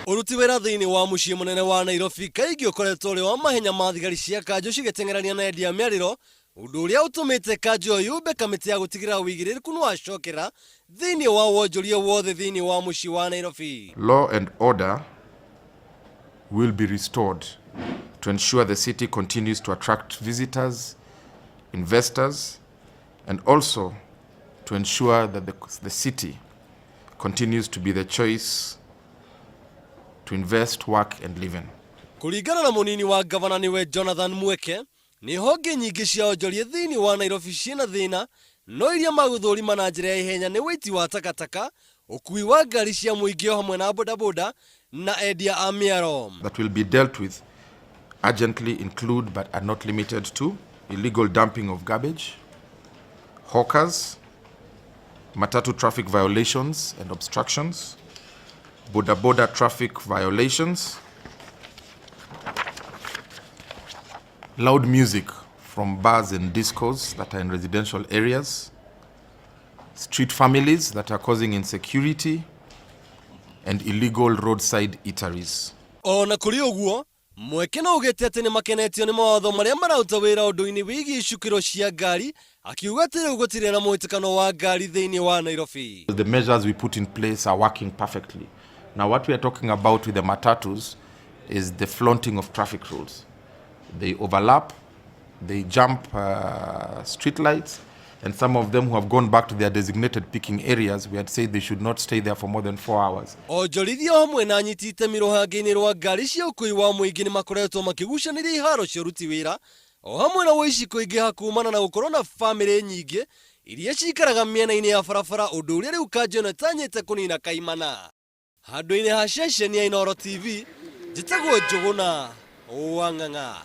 Uruti wira thiini wa mucii munene wa Nairobi kaigi ukoretwo uri wa mahenya ma thigari cia Kanju cigitengerania na endia miariro undu uria utumite Kanju yumbe kamiti ya gutigira ugiririku ni wacokera thiini wa wonjoria wothe thiini wa mucii wa Nairobi. Law and order will be restored to ensure the city continues to attract visitors, investors, and also to ensure that the city continues to be the choice to invest, work, and live in. Kulingana na munini wa gavana niwe Jonathan Mueke, ni honge nyingi cia onjoria thiini wa Nairobi ciina thina, no iria maguthirima na njira ya ihenya ni witi wa takataka, ukui wa ngari cia muingi hamwe na bodaboda na endia a miaro. That will be dealt with urgently include but are not limited to illegal dumping of garbage, hawkers, matatu traffic violations and obstructions, boda traffic violations, loud music from bars and discos that are in residential areas, street families that are causing insecurity, and illegal roadside eateries. Ona kuri uguo, Mueke no ugete ati ni makenetio ni mawatho maria marauta wira undu-ini wigi icukiro cia ngari, akiuga ati riu gutire na muitikano wa ngari thiini wa Nairobi. The measures we put in place are working perfectly. Now what we are talking about with the matatus is the flaunting of traffic rules. They overlap, they jump street lights, and some of them who have gone back to their designated picking areas, we had said they should not stay there for more than 4 hours. Onjorithia hamwe na anyiti itemi ruhange-ini rwa ngari cia ukui wa muingi ni makoretwo makigucaniria iharo cia uruti wira, o hamwe na wici kuingiha kumana na gukorwo na family nyingi iria cikaraga miena-ini ya barabara, undu uria riu Kanju ino itanyite kunina kaimana. Handu-ini ha ceceni ya Inooro TV, njitagwo Njuguna Wang'ang'a.